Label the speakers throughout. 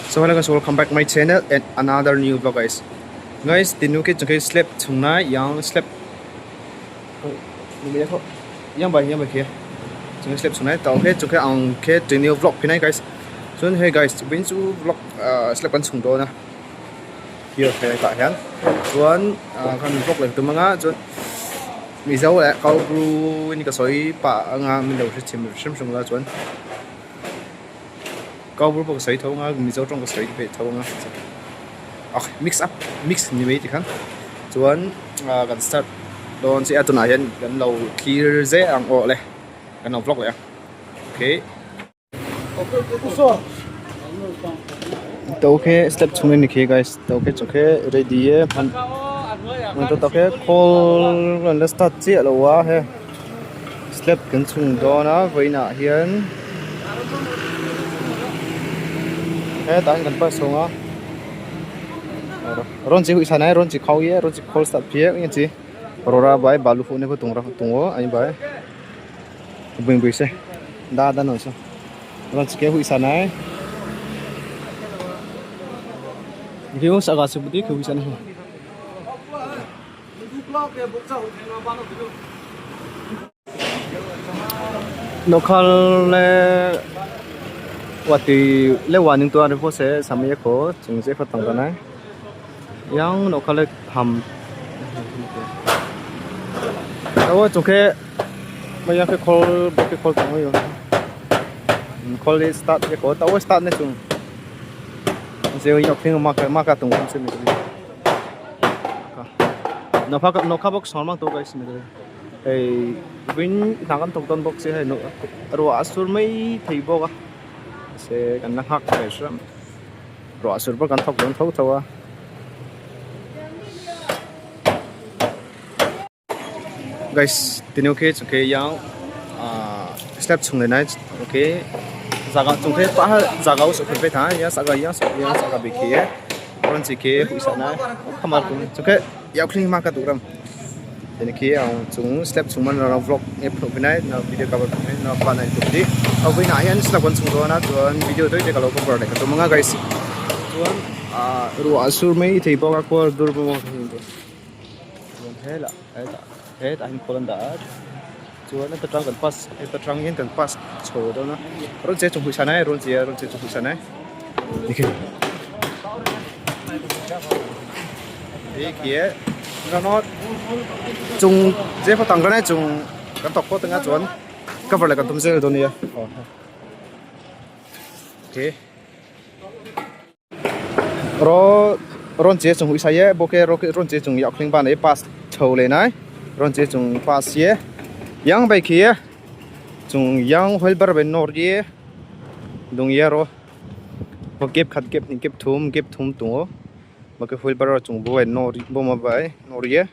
Speaker 1: So hello guys, welcome back my channel and another new vlog guys. Guys, tinu ke chungke slab chungna yang slab yang bai kia. Chungke slab chungna tau ke chungke ang ke new vlog pinai guys. So hey guys, bin chu vlog slab kan chung do na. Here ke ta hian. Chuan kan vlog le tu manga chuan mi zau le kau bru ni ka soi pa nga min lo chim chung la chuan. Kau bru ba soi thau nga mi zau trong ka soi pe thau nga. Mix như vậy thì khăn chuan gần start don sẽ tuần này gần lâu Thlir dễ ăn ổ này gần lâu vlog này ok tàu ke step chung lên kia guys tàu ke chung ke ready pan mình tàu ke call gần start chia lâu quá he step gần chung đó na với nãy hiện he tại gần pas xong á ron chỉ hụi sản này ron chỉ khâu ye ron chỉ call start phía như gì rồi bài balu phun này có tung anh bài bình bình xe đa nói sao ron chỉ cái hụi sản này kiểu sao cả sự bút hụi sản này nó khăn là what thì lẽ hoàn nhữngตัวnày sẽ làm gì có chúng sẽ phát tăng cái này yang nó khá hầm đâu chúng cái bây giờ cái call tăng rồi call start cái có tao start này chúng giờ nhóc phim mà cái tung không xem được nó khá bốc sáng mang tôi cái xem được ấy vinh thằng con tung box sẽ hay nó rồi asur mấy thì bốc à sẽ cần năng hắc cái gì rồi asur bốc cần thóc thâu guys, tinu ke chungke yang step chung le nai okay jaga chungke pa jaga us pe tha ya saga be ke ron chi ke hu sa na khamar ku chungke yaw khling ma ka turam tinu ke ang chung step chung man ra vlog e pro binai na video cover na pa nai tu di au bi na yan step kon chung do na tuan video toi te ka lo ko pro ka tu manga guys tuan ru asur mai thei bo ka ko dur bo hin hela hết anh cô lần đã chúa nó tập trang yên cần pass chỗ đó nó rồi chế trong hụi sản này rồi chế trong hụi sản này đi kia nó chung chế phát tăng cái này chung cái tóc có từng ngã chuẩn cover lại cái tôm dưa rồi nè ok rồi chế trong hụi sản ấy bố cái rồi chế trong yểu kinh ban ấy pass chỗ lên này ron chế chung pass ye yang bai kia chung yang hol bar ben nor ye dung ye ro bo kep khat kep ni kep thum tu ba ke hol bar chung bo nor bo ma bai nor ye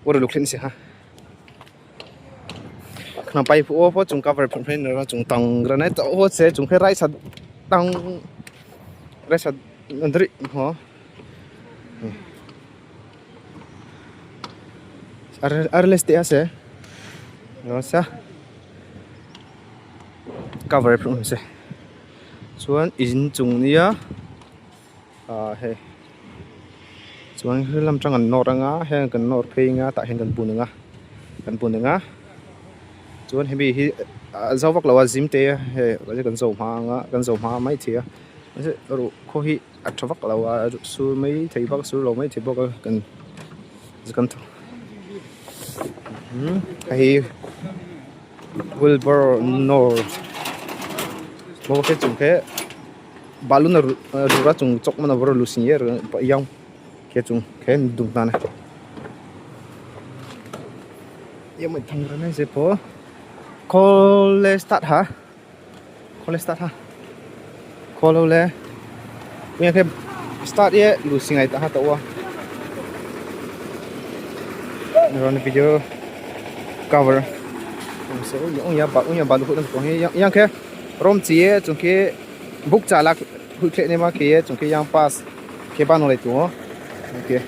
Speaker 1: or lukhin se ha khna pai pu po chung cover phun ro chung tang ra nai to ho se chung khai rai sa tang rai sa andri ho Arles te ase no sa cover from se chuan in chung nia he chuan lam tang an nor anga he kan nor pheinga ta hen kan punanga chuan he bi hi zawak lawa zim te he kan zo ma mai thia se ru kho hi athawak lawa su mai thei bak su lo mai thei bak kan hay Wilbur nor mo ke chung ke balun ra chung chok mana bor lusin ye yang ke chung ke dung ta ne ye mai thang ra ne se po call start ha call le ye ke start ye lusin ai ta ha to wa ron video cover so yung ba lu ko yang ke rom chi chung ke book chala hu khle ne ma ke chung ke yang pass ke ba no le tu okay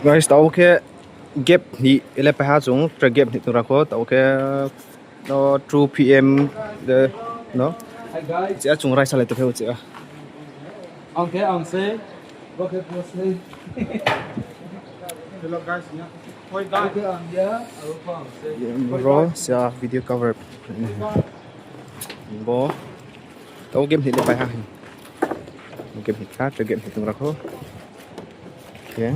Speaker 1: guys tao ke gap ni ele pa ha chung tra gap ni tura ko tao ke no 2 pm the no
Speaker 2: Hi guys.
Speaker 1: cha chung rai sa le to pheu cha
Speaker 2: Okay, I'm say. Okay, say.
Speaker 3: Hello guys, yeah. Oi guys.
Speaker 2: Okay, I'm here. I will come say.
Speaker 1: ro sa video cover bo tao game ni le pa ha game ni khác tra game ni tura ko okay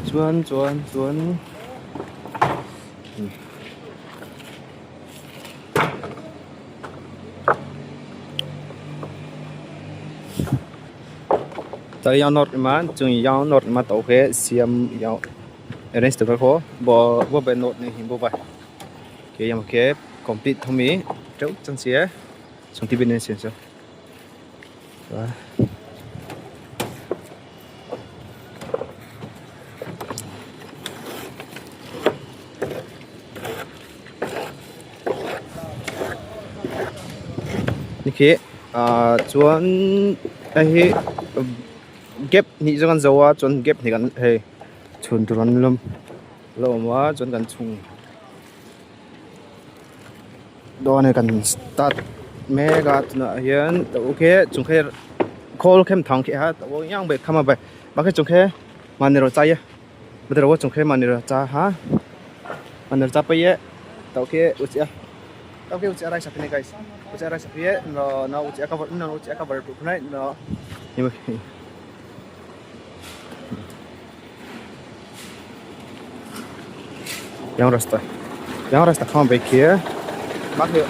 Speaker 1: chuan tại yang nốt mà chung yang nốt mà tàu cái xiêm yang arrange được không bo bên nốt này hình bo vậy cái yang cái complete thông mỹ trâu chân xía xong thì bên này xíu đó niki chuan ai gap ni jangan zawa chuan gap ni kan he chun turan lum lo ma chuan kan chung do ne kan start mega tuna hian to okay chung khe call kem thang khe ha to yang be khama ba ba khe chung khe manero cha ye bedro chung khe manero cha ha manero cha pa ye to ke ucha to ke ucha rai sa ne guys ucha rai sa ye no ucha cover pu nai no nhưng mà yang rasta không về kia bác hiệu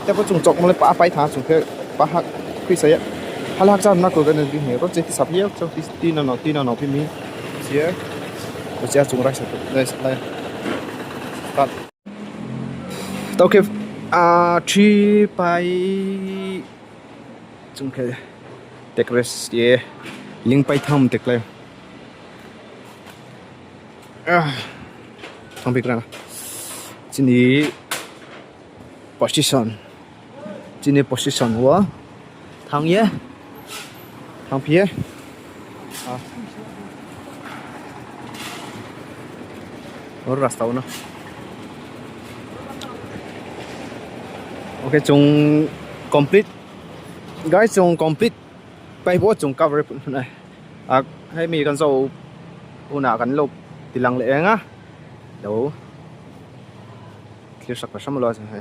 Speaker 1: chắc có trùng trọc mà lấy bả bay thả trùng kia bả hắc khi xây hắc hắc ra nó có cái này đi hiểu có chỉ sập hiếu trong tin nào phim mi xía có chỉ trùng rasta đây bắt tao kêu chi bay trùng kia decoration ye link bay tham tek lai không biết rằng chini position wa thang ye thang phía ở rasta nó ok chung complete guys chung complete bay bố chung cover này hay mi con dâu una kan lộc tilang le nga đâu Thlir sak sam lo sa hai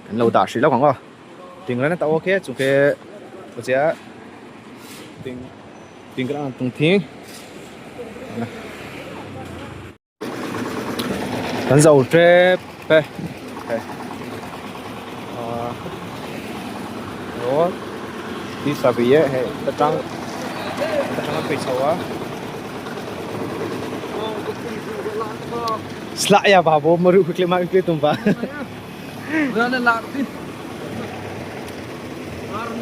Speaker 1: kan lo da shi lo kang wa ting ran ta okay chu ke ko cha ting ran tung thi kan dâu tre pe rồi đi sa bi ye he ta trang pe chawa Slab ya babo maru quickly ma quickly tumba
Speaker 2: Rana lag tin.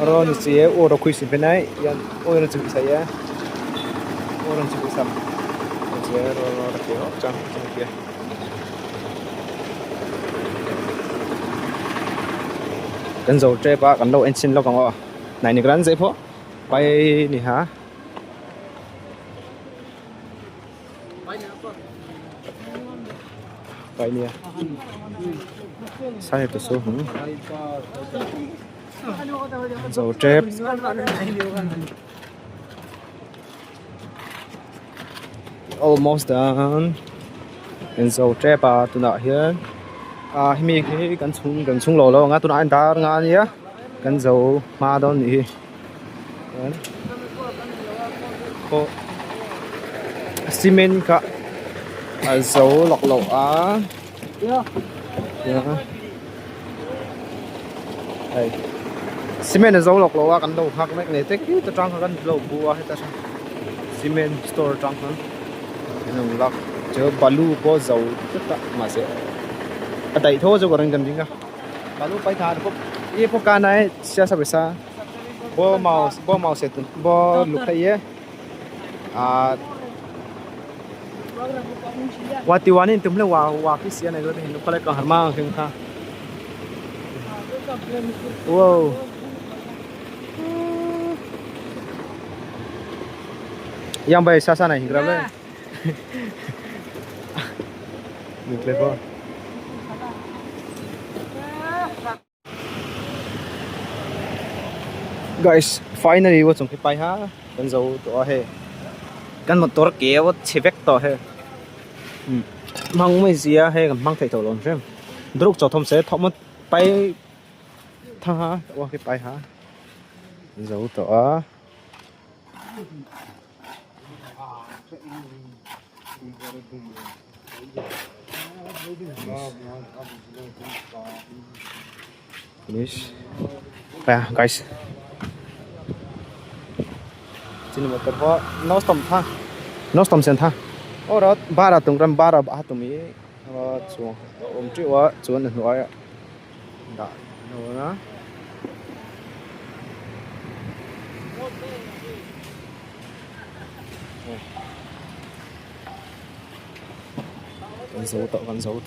Speaker 1: ron si o ro khuisi benai yan o ro chu saya o ro chu sam je ro ke chang kia kan zo tre ba kan lo engine lo kang o nai ni gran zai pho pai ni ha pai ni sai to so hu zo tre almost done and zo tre ba tu na hian mi khi kan chung lo nga tu na an da nga ni kan zo ma don ni ko cement ka zo lok lo
Speaker 2: Yeah.
Speaker 1: đây cement zo lok lo kan do hak mek ne tek tu trang kan lo bu hết ta cement store trang kan nang lak chờ balu bo zo tất mà sẽ đẩy thôi cho còn cần gì cả balu phải thà được ये pok này sẽ sao bisa bo mau sẽ bo lục thấy ye watiwanin tumle wa ki sia này rồi thì nó có lại còn harma không kha wow yang bay sa này hiểu đấy được lên không guys finally wo chung pai ha kan zo to he kan motor ke wo chevek to he mang mai zia he kan mang thai to lon rem druk cho thom se thom pai tha ha wo ke pai ha zo to a finish pa guys sini motor ho no stom sen tha ora bara tung ram bara ba tum yi chu tri wa chuan na hnuai da no na con dấu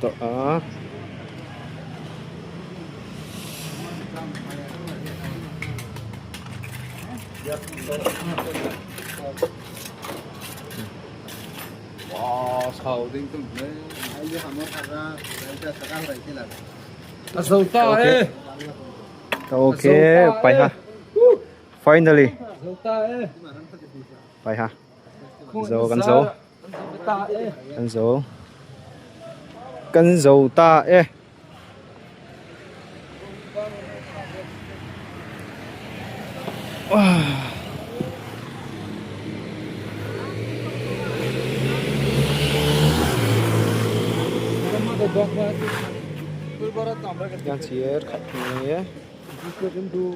Speaker 1: to à
Speaker 2: Wow, sầu tinh tùng đấy. Ai giờ ham thật ra, để cho các bạn thấy là. Sầu to ấy.
Speaker 1: ok pai ha finally
Speaker 2: Sầu to ấy.
Speaker 1: pai ha dấu cân dấu ta ê yang chier khát nghe
Speaker 2: Bukan tu.